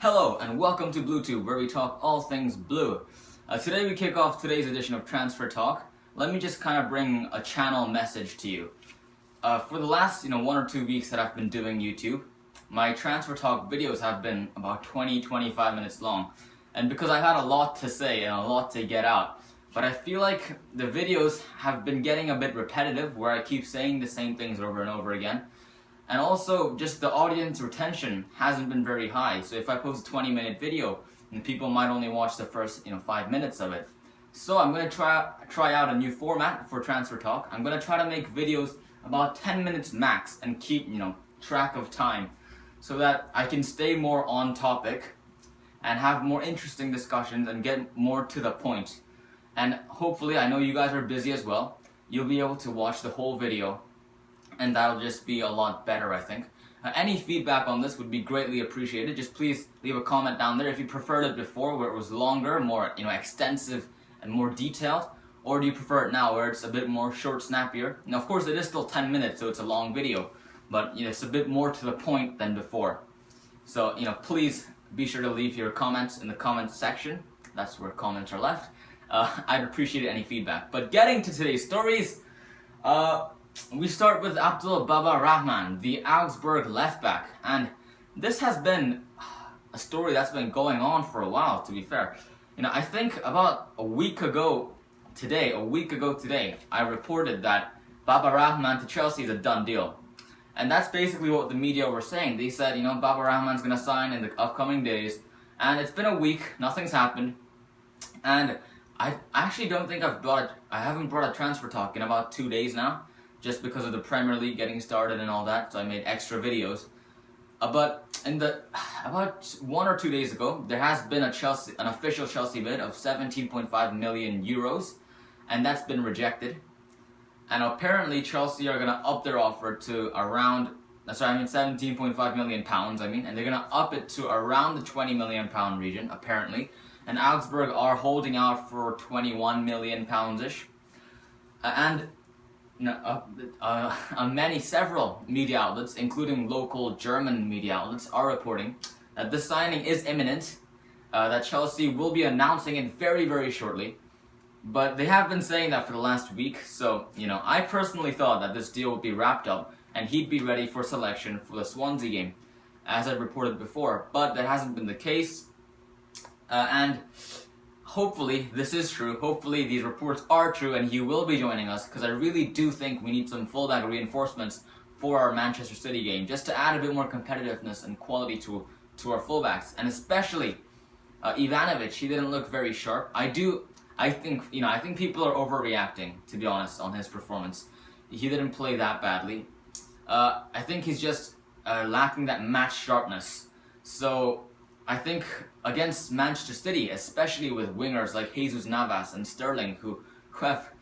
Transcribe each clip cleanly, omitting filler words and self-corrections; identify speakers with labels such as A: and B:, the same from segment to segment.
A: Hello and welcome to BlueTube, where we talk all things blue. Today we kick off today's edition of Transfer Talk. Let me just kind of bring a channel message to you. For the last 1 or 2 weeks that I've been doing YouTube, my Transfer Talk videos have been about 20-25 minutes long. And because I've had a lot to say and a lot to get out, but I feel like the videos have been getting a bit repetitive, where I keep saying the same things over and over again. And also, just the audience retention hasn't been very high. So if I post a 20-minute video, then people might only watch the first 5 minutes of it. So I'm going to try out a new format for Transfer Talk. I'm going to try to make videos about 10 minutes max and keep track of time, so that I can stay more on topic and have more interesting discussions and get more to the point. And hopefully, I know you guys are busy as well, you'll be able to watch the whole video, and that'll just be a lot better, I think. Any feedback on this would be greatly appreciated. Just please leave a comment down there if you preferred it before, where it was longer, more extensive and more detailed, or do you prefer it now where it's a bit more short, snappier. Now of course it is still 10 minutes, so it's a long video, but it's a bit more to the point than before. So please be sure to leave your comments in the comments section. That's where comments are left. I'd appreciate any feedback. But getting to today's stories, we start with Abdul Rahman, the Augsburg left back, and this has been a story that's been going on for a while, to be fair. I think about a week ago today, I reported that Baba Rahman to Chelsea is a done deal. And that's basically what the media were saying. They said, Baba Rahman's going to sign in the upcoming days, and it's been a week, nothing's happened, and I actually don't think I haven't brought a Transfer Talk in about 2 days now, just because of the Premier League getting started and all that, so I made extra videos. But about 1 or 2 days ago, there has been an official Chelsea bid of 17.5 million euros, and that's been rejected. And apparently Chelsea are going to up their offer to around, 17.5 million pounds, and they're going to up it to around the 20 million pound region, apparently. And Augsburg are holding out for 21 million pounds-ish. And several media outlets, including local German media outlets, are reporting that this signing is imminent, that Chelsea will be announcing it very, very shortly. But they have been saying that for the last week, so, I personally thought that this deal would be wrapped up and he'd be ready for selection for the Swansea game, as I've reported before, but that hasn't been the case. And hopefully this is true, hopefully these reports are true and he will be joining us, because I really do think we need some fullback reinforcements for our Manchester City game, just to add a bit more competitiveness and quality to our fullbacks. And especially Ivanovic, he didn't look very sharp. I think people are overreacting, to be honest, on his performance. He didn't play that badly. I think he's just lacking that match sharpness. So I think against Manchester City, especially with wingers like Jesus Navas and Sterling, who have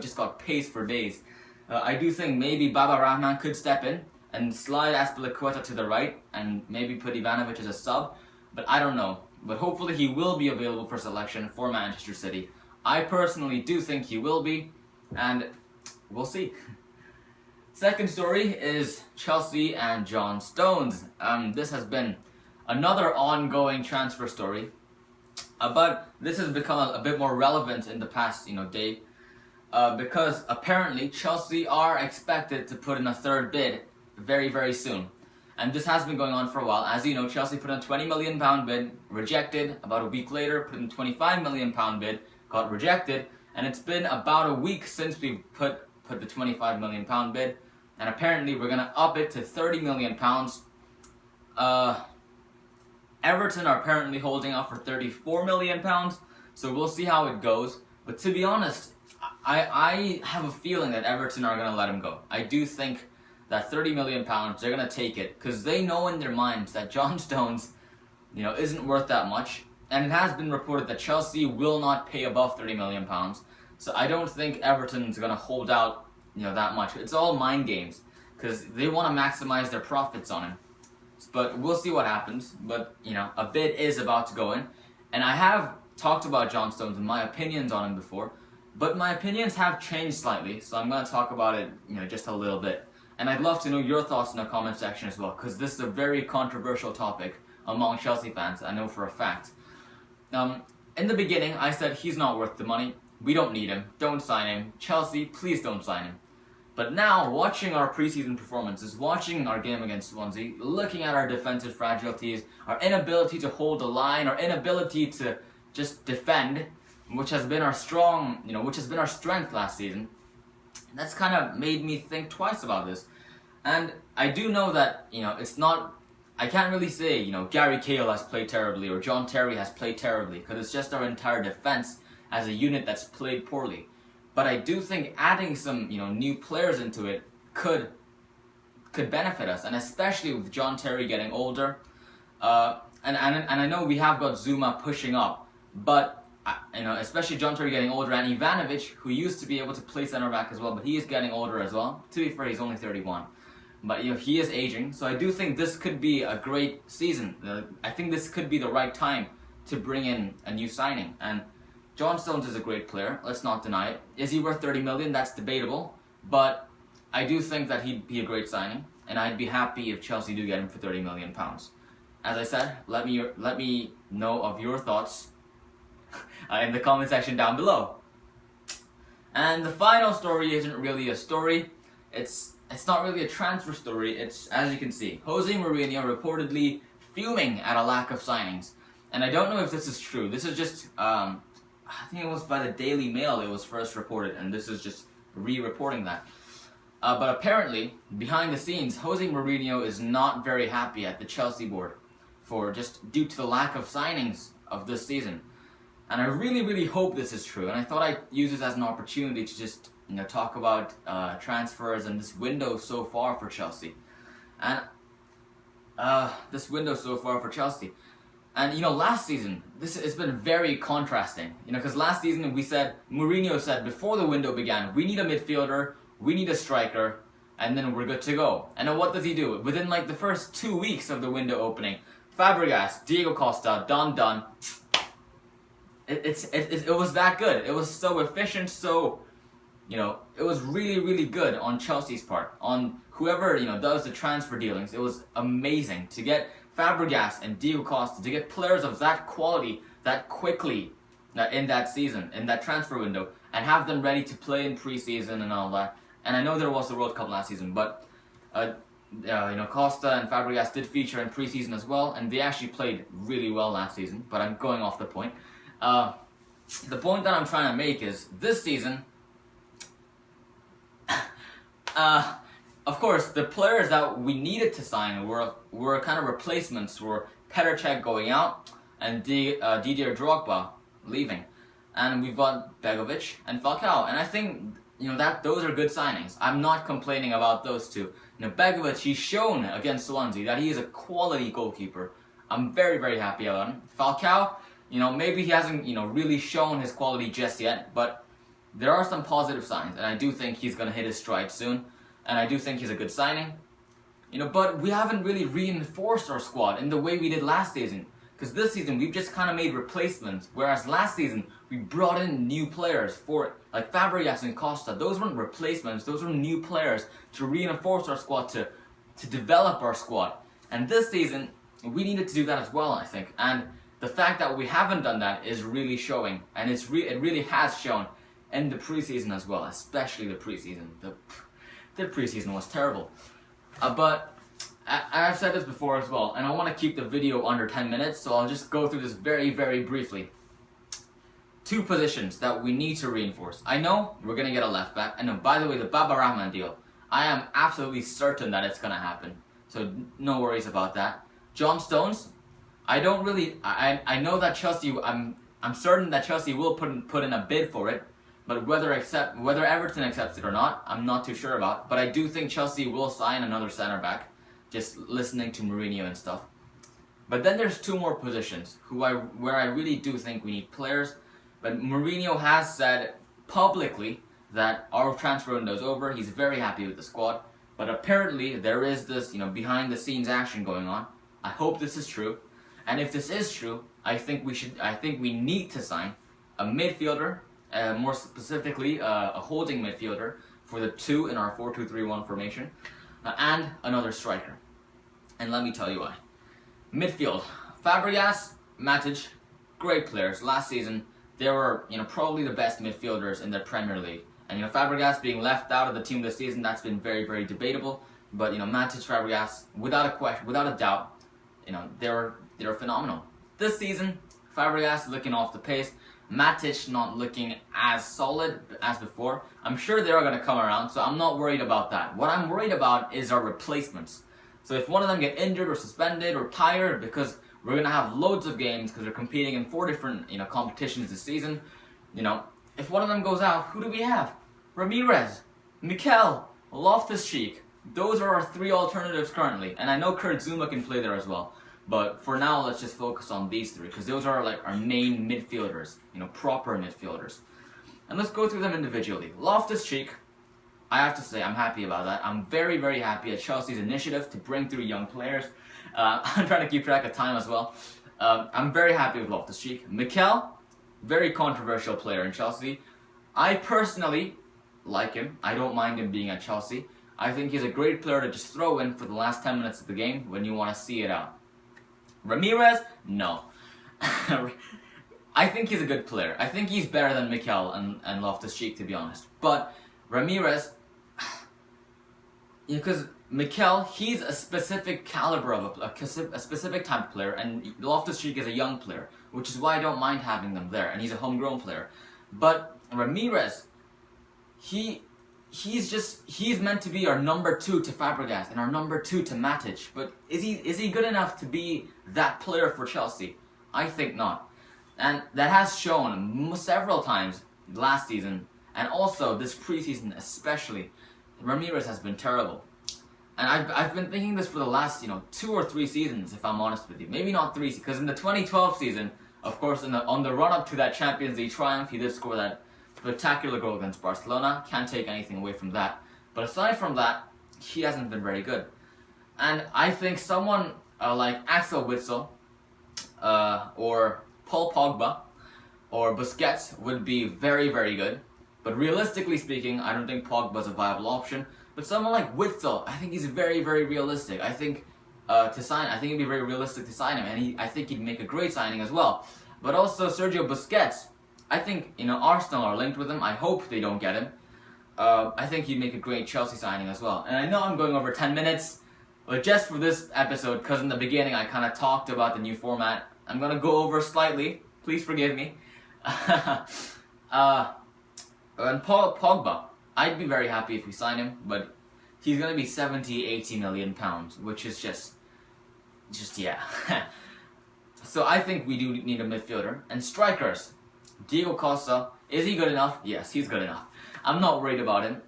A: just got pace for days, I do think maybe Baba Rahman could step in and slide Azpilicueta to the right and maybe put Ivanovic as a sub, but I don't know. But hopefully he will be available for selection for Manchester City. I personally do think he will be, and we'll see. Second story is Chelsea and John Stones. This has been another ongoing transfer story, but this has become a bit more relevant in the past day, because apparently Chelsea are expected to put in a third bid very, very soon. And this has been going on for a while. As you know, Chelsea put in a 20 million pound bid, rejected. About a week later, put in a 25 million pound bid, got rejected. And it's been about a week since we put the 25 million pound bid, and apparently we're going to up it to 30 million pounds. Everton are apparently holding out for 34 million pounds, so we'll see how it goes. But to be honest, I have a feeling that Everton are going to let him go. I do think that 30 million pounds, they're going to take it, because they know in their minds that John Stones, isn't worth that much. And it has been reported that Chelsea will not pay above 30 million pounds. So I don't think Everton's going to hold out, that much. It's all mind games, because they want to maximize their profits on him. But we'll see what happens. But, a bid is about to go in. And I have talked about John Stones and my opinions on him before, but my opinions have changed slightly, so I'm going to talk about it, just a little bit. And I'd love to know your thoughts in the comment section as well, because this is a very controversial topic among Chelsea fans, I know for a fact. In the beginning, I said he's not worth the money. We don't need him. Don't sign him. Chelsea, please don't sign him. But now, watching our preseason performances, watching our game against Swansea, looking at our defensive fragilities, our inability to hold the line, our inability to just defend, which has been our strength last season, that's kind of made me think twice about this. And I do know that, it's not, I can't really say, Gary Cahill has played terribly or John Terry has played terribly, because it's just our entire defense as a unit that's played poorly. But I do think adding some, new players into it could benefit us, and especially with John Terry getting older. And I know we have got Zuma pushing up, but especially John Terry getting older, and Ivanovic, who used to be able to play center back as well, but he is getting older as well. To be fair, he's only 31, but he is aging. So I do think this could be a great season. I think this could be the right time to bring in a new signing. And John Stones is a great player, let's not deny it. Is he worth 30 million? That's debatable, but I do think that he'd be a great signing, and I'd be happy if Chelsea do get him for £30 million. As I said, let me know of your thoughts in the comment section down below. And the final story isn't really a story. It's not really a transfer story. It's, as you can see, Jose Mourinho reportedly fuming at a lack of signings. And I don't know if this is true. This is just I think it was by the Daily Mail it was first reported, and this is just re-reporting that. But apparently, behind the scenes, Jose Mourinho is not very happy at the Chelsea board due to the lack of signings of this season. And I really, really hope this is true. And I thought I'd use this as an opportunity to just talk about transfers and this window so far for Chelsea. And And last season, it's been very contrasting. Because last season Mourinho said before the window began, we need a midfielder, we need a striker, and then we're good to go. And then what does he do? Within the first 2 weeks of the window opening, Fabregas, Diego Costa, done. It was that good. It was so efficient, so it was really, really good on Chelsea's part. On whoever does the transfer dealings, it was amazing to get Fabregas and Diego Costa, to get players of that quality that quickly in that season, in that transfer window, and have them ready to play in preseason and all that. And I know there was the World Cup last season, but Costa and Fabregas did feature in preseason as well, and they actually played really well last season. But I'm going off the point. The point that I'm trying to make is this season, of course, the players that we needed to sign were kind of replacements. Were Petr Cech going out and Didier Drogba leaving, and we've got Begovic and Falcao, and I think that those are good signings. I'm not complaining about those two. Begovic, he's shown against Swansea that he is a quality goalkeeper. I'm very, very happy about him. Falcao, maybe he hasn't really shown his quality just yet, but there are some positive signs, and I do think he's gonna hit his stride soon. And I do think he's a good signing. But we haven't really reinforced our squad in the way we did last season. Because this season, we've just kind of made replacements. Whereas last season, we brought in new players for it. Like Fabregas and Costa. Those weren't replacements. Those were new players to reinforce our squad, to develop our squad. And this season, we needed to do that as well, I think. And the fact that we haven't done that is really showing. And it really has shown in the preseason as well. Especially the preseason. The preseason was terrible. But I've said this before as well, and I want to keep the video under 10 minutes, so I'll just go through this very, very briefly. 2 positions that we need to reinforce. I know we're going to get a left back, and by the way, the Baba Rahman deal, I am absolutely certain that it's going to happen. So no worries about that. John Stones, I know that Chelsea, I'm certain that Chelsea will put in a bid for it. But whether Everton accepts it or not, I'm not too sure about. But I do think Chelsea will sign another centre back, just listening to Mourinho and stuff. But then there's 2 more positions where I really do think we need players. But Mourinho has said publicly that our transfer window is over. He's very happy with the squad. But apparently there is this behind the scenes action going on. I hope this is true. And if this is true, I think we need to sign a midfielder. More specifically, a holding midfielder for the 2 in our 4-2-3-1 formation, and another striker. And let me tell you why. Midfield. Fabregas, Matic, great players. Last season, they were, probably the best midfielders in the Premier League. And, Fabregas being left out of the team this season, that's been very, very debatable. But, Matic, Fabregas, without a question, without a doubt, they were phenomenal. This season, Fabregas looking off the pace. Matic not looking as solid as before. I'm sure they are going to come around, so I'm not worried about that. What I'm worried about is our replacements. So if one of them get injured or suspended or tired, because we're going to have loads of games because we're competing in 4 different competitions this season, if one of them goes out, who do we have? Ramirez, Mikel, Loftus-Cheek. Those are our 3 alternatives currently. And I know Kurt Zuma can play there as well. But for now, let's just focus on these 3 because those are like our main midfielders, proper midfielders. And let's go through them individually. Loftus-Cheek, I have to say I'm happy about that. I'm very, very happy at Chelsea's initiative to bring through young players. I'm trying to keep track of time as well. I'm very happy with Loftus-Cheek. Mikel, very controversial player in Chelsea. I personally like him. I don't mind him being at Chelsea. I think he's a great player to just throw in for the last 10 minutes of the game when you want to see it out. Ramirez, no. I think he's a good player. I think he's better than Mikel and Loftus-Cheek, to be honest. But Ramirez, because Mikel, he's a specific caliber of a specific type of player, and Loftus-Cheek is a young player, which is why I don't mind having them there, and he's a homegrown player. But Ramirez, he's meant to be our number 2 to Fabregas and our number 2 to Matic. But is he good enough to be that player for Chelsea? I think not. And that has shown several times last season and also this preseason especially. Ramirez has been terrible. And I've been thinking this for the last 2 or 3 seasons, if I'm honest with you. Maybe not 3, because in the 2012 season, of course, on the run up to that Champions League triumph, he did score that spectacular goal against Barcelona. Can't take anything away from that. But aside from that, he hasn't been very good. And I think someone like Axel Witsel or Paul Pogba or Busquets would be very, very good. But realistically speaking, I don't think Pogba's a viable option. But someone like Witsel, I think he's very, very realistic. I think it'd be very realistic to sign him, and I think he'd make a great signing as well. But also Sergio Busquets, I think Arsenal are linked with him. I hope they don't get him. I think he'd make a great Chelsea signing as well. And I know I'm going over 10 minutes, but just for this episode, because in the beginning I kind of talked about the new format, I'm gonna go over slightly. Please forgive me. And Pogba, I'd be very happy if we sign him, but he's gonna be 70-80 million pounds, which is just yeah. So I think we do need a midfielder. And strikers, Diego Costa, is he good enough? Yes, he's good enough. I'm not worried about him.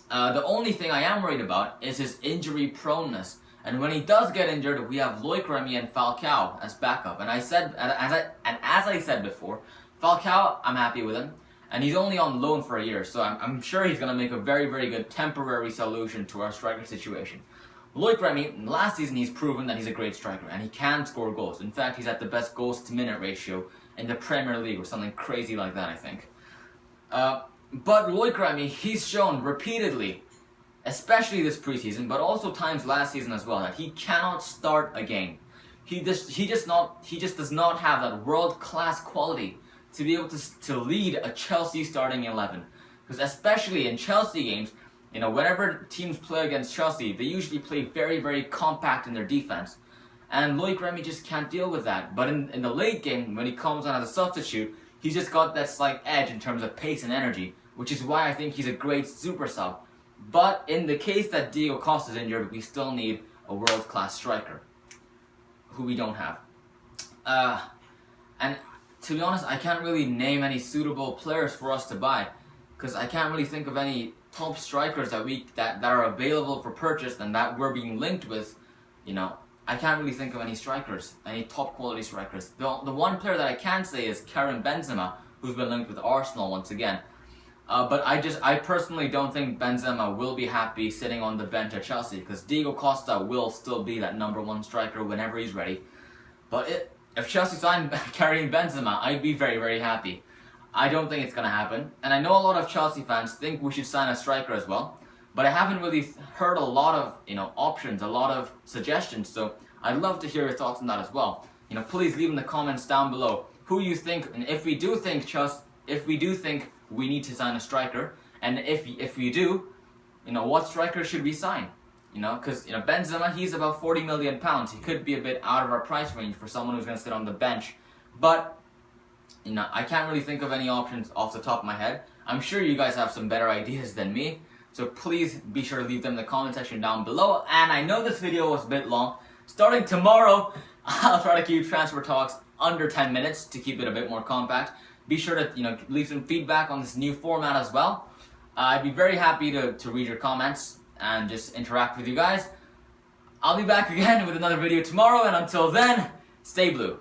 A: The only thing I am worried about is his injury proneness. And when he does get injured, we have Loic Remy and Falcao as backup. And as I said before, Falcao, I'm happy with him. And he's only on loan for a year, so I'm sure he's going to make a very, very good temporary solution to our striker situation. Loic Remy, last season he's proven that he's a great striker, and he can score goals. In fact, he's at the best goals-to-minute ratio in the Premier League, or something crazy like that, I think. But Loic Remy, he's shown repeatedly, especially this preseason, but also times last season as well, that he cannot start a game. He just does not have that world-class quality to be able to lead a Chelsea starting 11. Because especially in Chelsea games, whenever teams play against Chelsea, they usually play very, very compact in their defense. And Loic Remy just can't deal with that. But in the late game, when he comes on as a substitute, he's just got that slight edge in terms of pace and energy, which is why I think he's a great super sub. But in the case that Diego Costa is injured, we still need a world-class striker, who we don't have. And to be honest, I can't really name any suitable players for us to buy, because I can't really think of any top strikers that are available for purchase and that we're being linked with. I can't really think of any strikers, any top quality strikers. The one player that I can say is Karim Benzema, who's been linked with Arsenal once again. But I personally don't think Benzema will be happy sitting on the bench at Chelsea, because Diego Costa will still be that number 1 striker whenever he's ready. But if Chelsea signed Karim Benzema, I'd be very, very happy. I don't think it's going to happen. And I know a lot of Chelsea fans think we should sign a striker as well. But I haven't really heard a lot of options, a lot of suggestions. So I'd love to hear your thoughts on that as well. please leave in the comments down below who you think, and if we do think we need to sign a striker, and if we do, what striker should we sign? Because Benzema, he's about £40 million. He could be a bit out of our price range for someone who's going to sit on the bench. But I can't really think of any options off the top of my head. I'm sure you guys have some better ideas than me. So please be sure to leave them in the comment section down below. And I know this video was a bit long. Starting tomorrow, I'll try to keep transfer talks under 10 minutes to keep it a bit more compact. Be sure to leave some feedback on this new format as well. I'd be very happy to read your comments and just interact with you guys. I'll be back again with another video tomorrow, and until then, stay blue.